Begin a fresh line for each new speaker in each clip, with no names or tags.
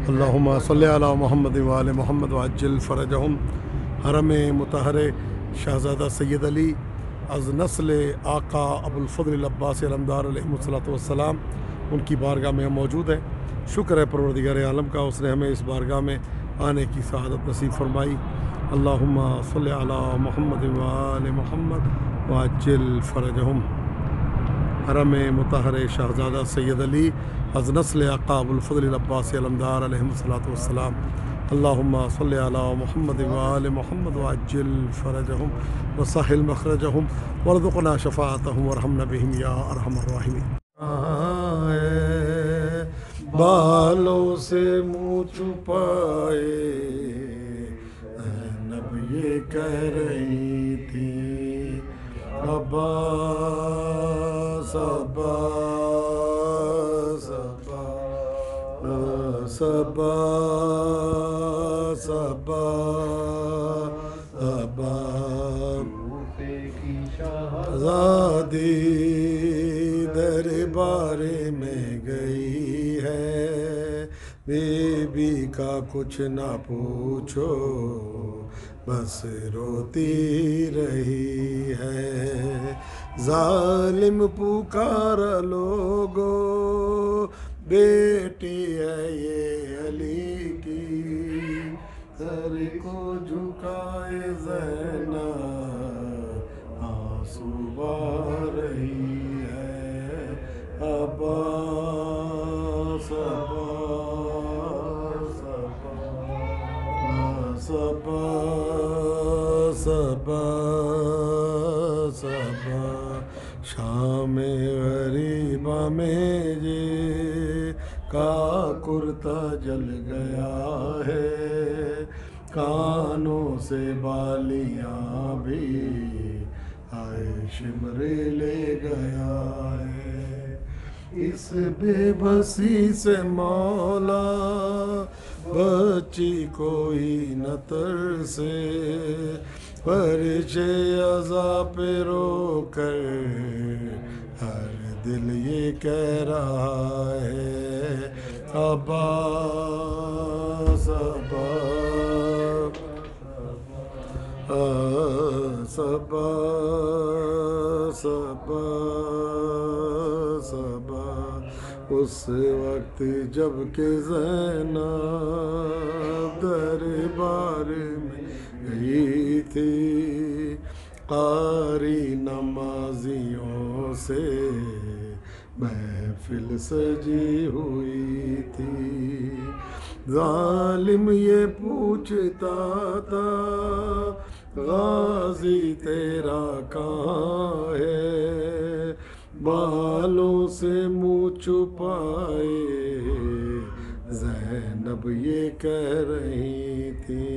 اللہم صلی علی محمد وآل محمد وعجل فرجہم۔ حرم مطہر شہزادہ سید علی از نسل آقا ابو الفضل العباس علمدار علیہ الصلوۃ والسلام ان کی بارگاہ میں ہم موجود ہیں۔ شکر ہے پروردگار عالم کا، اس نے ہمیں اس بارگاہ میں آنے کی سعادت نصیب فرمائی۔ اللہم صلی علی محمد وآل محمد وعجل فرجہم۔ حرم مطہر شہزادہ سید علی از نسل آقا ابو الفضل العباس علمدار علیہ الصلوۃ والسلام۔ اللہم صلی علی محمد وآل محمد وعجل فرجہم وسہل مخرجہم وارزقنا شفاعتہم وارحمنا بہم یا ارحم الراحمین۔ بالوں سے منہ چھپائے زینب یہ کہہ رہی تھی، عباس عباس عباس عباس عباس شہزادی دربار میں گئی ہے، بی بی کا کچھ نہ پوچھو بس روتی رہی ہے۔ ظالم پکارا لوگو بیٹی ہے یہ علی کی، سر کو جھکائے زینب آنسو بہا رہی ہے۔ عباس عباس عباس عباس عباس عباس شام غریبہ میں یہ کا کرتا جل گیا ہے، کانوں سے بالیاں بھی آئے شمرے لے گیا ہے۔ اس بے بسی سے مولا بچی کوئی نہ ترسے، فرشے عذاب پہ رو کر ہر دل یہ کہہ رہا ہے، عباس عباس عباس عباس عباس عباس۔ اس وقت جب کہ زینب دربار میں گئی تھی، قاری نمازیوں سے محفل سجی ہوئی تھی، ظالم یہ پوچھتا تھا غازی تیرا کہاں ہے، بالوں سے منہ چھپائے زینب یہ کہہ رہی تھی،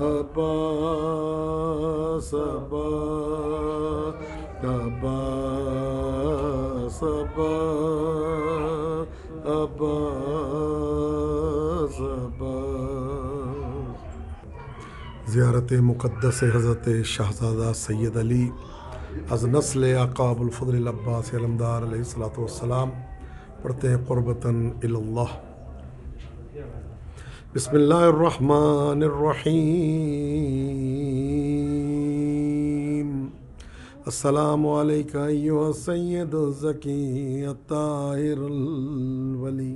عباس عباس عباس عباس عباس عباس۔ زیارت مقدس حضرت شہزادہ سید علی از نسل آقا ابو الفضل العباس علمدار علیہ الصلوۃ والسلام۔ پڑھتے ہیں قربتاً الی اللہ۔ بسم اللہ الرحمن الرحیم۔ السلام علیکہ ایہا السید الزکی الطاہر الولی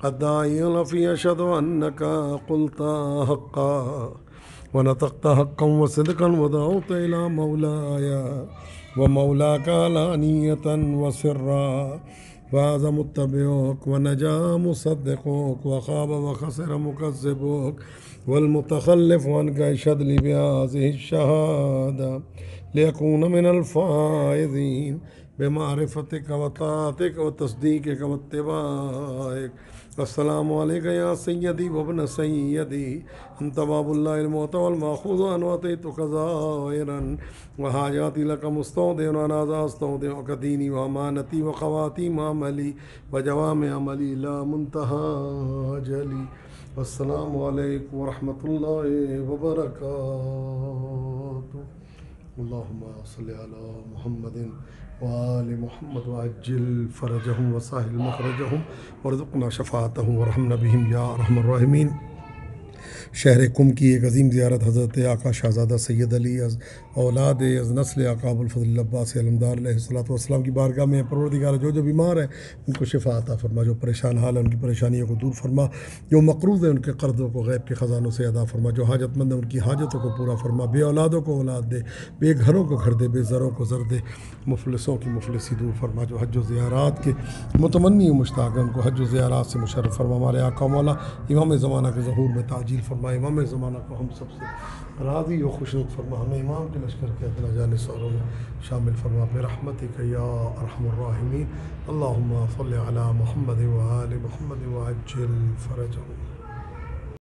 الداعی الفی، اشہد انک قلت حقا ونطقت حقا وصدقا ودعوت الی مولایا ومولاک علانیۃ وسرا، فاز متبعک ونجا مصدقک وخاب وخسر مکذبک والمتخلف عنک، اشہد لی بہذہ الشہادہ لیکون من الفائزین بمعرفتک وطاعتک وتصدیقک واتباعک۔ السلام علیکہ یا سیدی وابن سیدی، انت باب اللہ المعطی والماخوذ عنہ، اتیتک زائرا وحاجاتی لک مستودع، وانا استودعک دینی وامانتی وخواتیم عملی وجوامع عملی لا منتہا اجلی۔ السلام علیکم ورحمۃ اللہ وبرکاتہ۔ اللہم صلی علی محمد وآل محمد وعجل فرجهم وسهل مخرجهم وارزقنا شفاعتهم ورحمنا بهم یا ارحم الراحمین۔ شہر قم کی ایک عظیم زیارت حضرت آقا شہزادہ سید علی از اولاد از نسل آقا ابوالفضل عباس علمدار علیہ الصلوۃ والسلام کی بارگاہ میں پروردگار جو بیمار ہیں ان کو شفا عطا فرما، جو پریشان حال ہیں ان کی پریشانیوں کو دور فرما، جو مقروض ہیں ان کے قرضوں کو غیب کے خزانوں سے ادا فرما، جو حاجت مند ہیں ان کی حاجتوں کو پورا فرما، بے اولادوں کو اولاد دے، بے گھروں کو گھر دے، بے زروں کو زر دے، مفلسوں کی مفلسی دور فرما، جو حج و زیارات کے متمنی و مشتاق ہیں ان کو حج و زیارات سے مشرف فرما۔ ہمارے آقا مولا امام زمانہ کے ظہور میں تعجیل فرما، امام زمانہ کو ہم سب سے راضی و خوشنود فرما، ہمیں امام کے لشکر کے ادنا جان سوروں میں شامل فرما برحمتک یا ارحم الراحمین۔ اللہم صلی علی محمد و آل محمد وعجل فرجہم۔